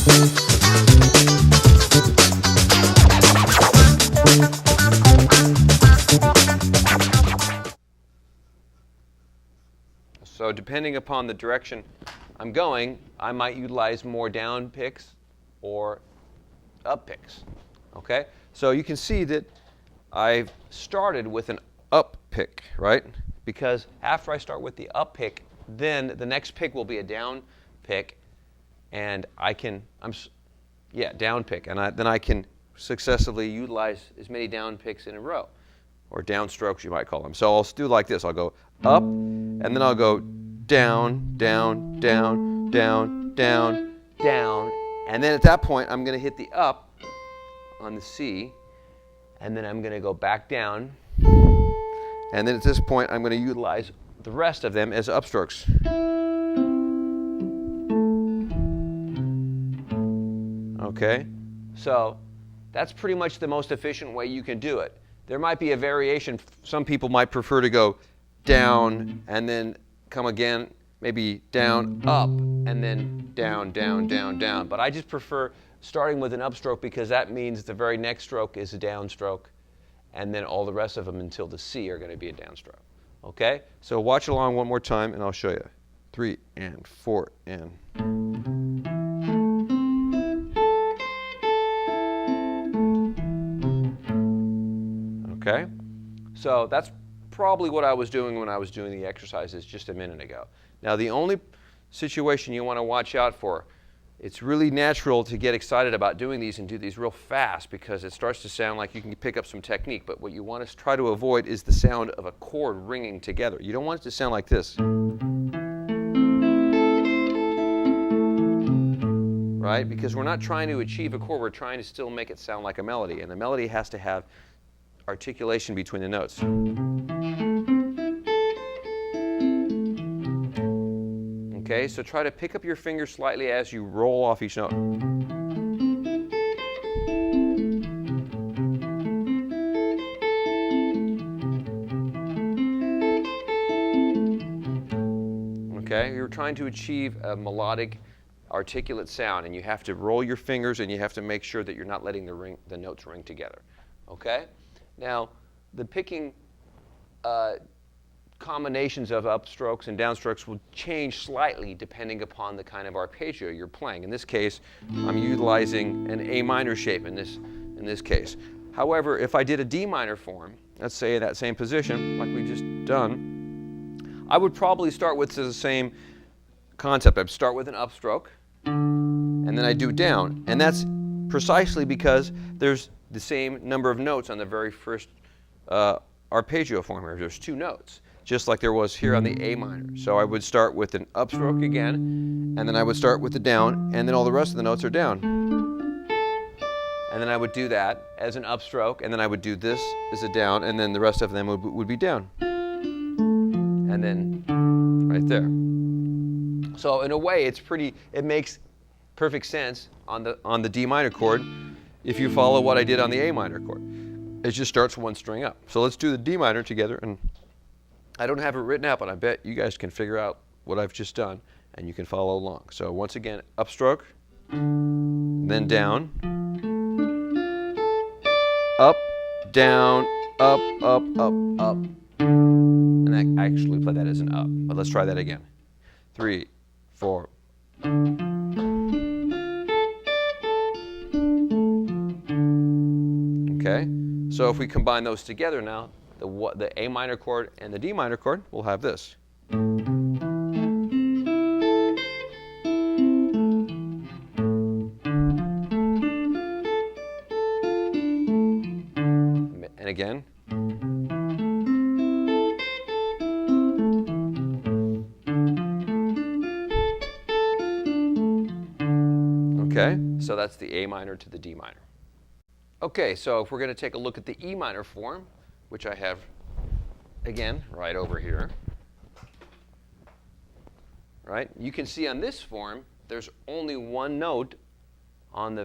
So depending upon the direction I'm going, I might utilize more down picks or up picks. Okay? So you can see that I've started with an up pick, right? Because after I start with the up pick, then the next pick will be a down pick, and down pick, and then I can successively utilize as many down picks in a row, or down strokes you might call them. So I'll do like this. I'll go up, and then I'll go down, down, down, down, down, down, and then at that point I'm going to hit the up on the C, and then I'm going to go back down, and then at this point I'm going to utilize the rest of them as upstrokes. Okay, so that's pretty much the most efficient way you can do it. There might be a variation. Some people might prefer to go down and then come again, maybe down, up, and then down, down, down, down. But I just prefer starting with an upstroke because that means the very next stroke is a downstroke, and then all the rest of them until the C are going to be a downstroke. Okay? So watch along one more time, and I'll show you. 3 and 4 and. Okay? So that's probably what I was doing when I was doing the exercises just a minute ago. Now the only situation you want to watch out for, it's really natural to get excited about doing these and do these real fast because it starts to sound like you can pick up some technique, but what you want to try to avoid is the sound of a chord ringing together. You don't want it to sound like this. Right? Because we're not trying to achieve a chord, we're trying to still make it sound like a melody, and the melody has to have articulation between the notes. Okay, so try to pick up your finger slightly as you roll off each note. Okay, you're trying to achieve a melodic, articulate sound, and you have to roll your fingers and you have to make sure that you're not letting the notes ring together. Okay? Now, the picking combinations of upstrokes and downstrokes will change slightly depending upon the kind of arpeggio you're playing. In this case, I'm utilizing an A minor shape in this case. However, if I did a D minor form, let's say in that same position, like we just done, I would probably start with the same concept. I'd start with an upstroke, and then I do down. And that's precisely because there's the same number of notes on the very first arpeggio form here. There's 2 notes, just like there was here on the A minor. So I would start with an upstroke again, and then I would start with the down, and then all the rest of the notes are down. And then I would do that as an upstroke, and then I would do this as a down, and then the rest of them would be down. And then right there. So in a way, it makes perfect sense on the D minor chord if you follow what I did on the A minor chord. It just starts one string up. So let's do the D minor together, and I don't have it written out, but I bet you guys can figure out what I've just done, and you can follow along. So once again, upstroke, then down, up, down, up, up, up, up. And I actually play that as an up, but let's try that again. 3, 4. Okay, so if we combine those together now, the A minor chord and the D minor chord, we'll have this. And again. Okay, so that's the A minor to the D minor. Okay, so if we're going to take a look at the E minor form, which I have, again, right over here, right? You can see on this form, there's only one note on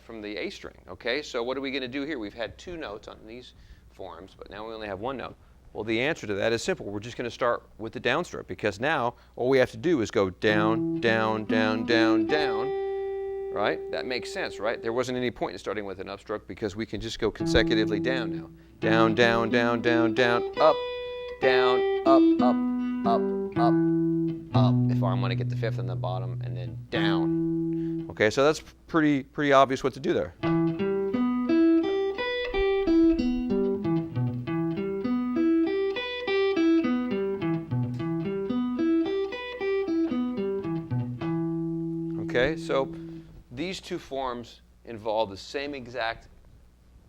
from the A string, okay? So what are we going to do here? We've had 2 notes on these forms, but now we only have 1 note. Well, the answer to that is simple. We're just going to start with the downstroke, because now all we have to do is go down, down, down, down, down, right? That makes sense, right? There wasn't any point in starting with an upstroke because we can just go consecutively down now. Down, down, down, down, down, up, down, up, up, up, up, up. If I want to get the fifth on the bottom, and then down. Okay, so that's pretty obvious what to do there. Okay, so these two forms involve the same exact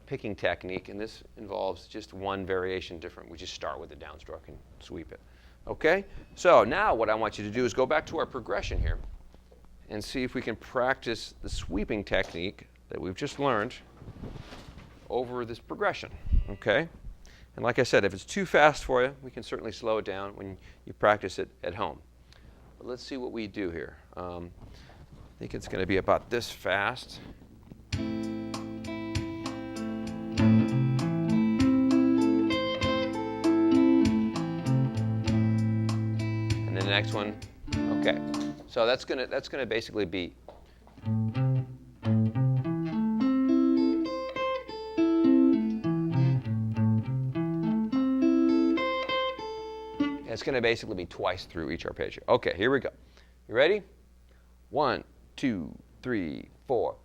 picking technique, and this involves just one variation different. We just start with the downstroke and sweep it. Okay, so now what I want you to do is go back to our progression here and see if we can practice the sweeping technique that we've just learned over this progression. Okay, and like I said, if it's too fast for you, we can certainly slow it down when you practice it at home. But let's see what we do here. I think it's going to be about this fast. And then the next one, okay. So that's gonna basically be it's gonna basically be twice through each arpeggio. Okay, here we go. You ready? 1, 2, 3, 4.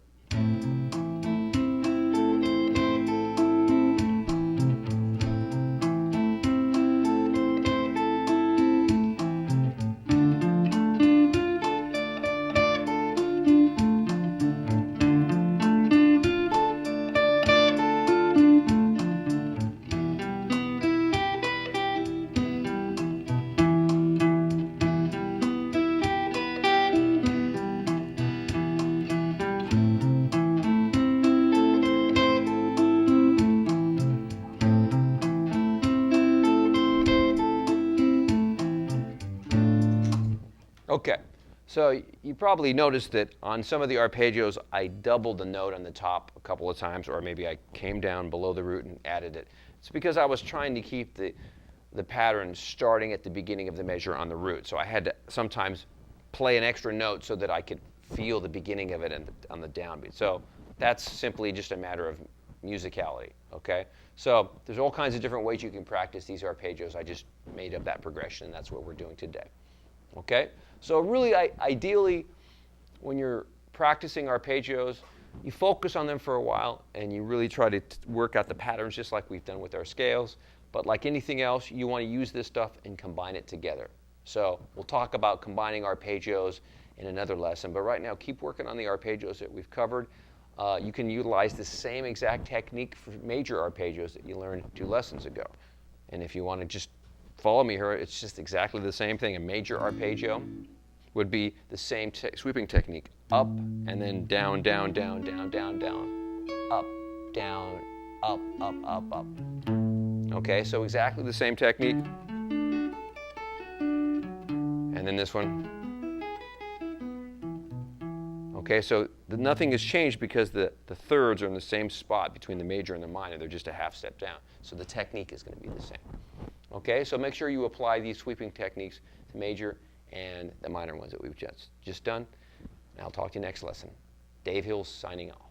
Okay, so you probably noticed that on some of the arpeggios, I doubled the note on the top a couple of times, or maybe I came down below the root and added it. It's because I was trying to keep the pattern starting at the beginning of the measure on the root. So I had to sometimes play an extra note so that I could feel the beginning of it on the downbeat. So that's simply just a matter of musicality, okay? So there's all kinds of different ways you can practice these arpeggios. I just made up that progression, and that's what we're doing today. Okay? So really, ideally, when you're practicing arpeggios, you focus on them for a while, and you really try to work out the patterns just like we've done with our scales. But like anything else, you want to use this stuff and combine it together. So we'll talk about combining arpeggios in another lesson. But right now, keep working on the arpeggios that we've covered. You can utilize the same exact technique for major arpeggios that you learned 2 lessons ago. And if you want to just follow me here, it's just exactly the same thing. A major arpeggio would be the same sweeping technique. Up, and then down, down, down, down, down, down. Up, down, up, up, up, up. Okay, so exactly the same technique. And then this one. Okay, so nothing has changed because the thirds are in the same spot between the major and the minor. They're just a half step down. So the technique is going to be the same. Okay, so make sure you apply these sweeping techniques to major and the minor ones that we've just done. And I'll talk to you next lesson. Dave Hills signing off.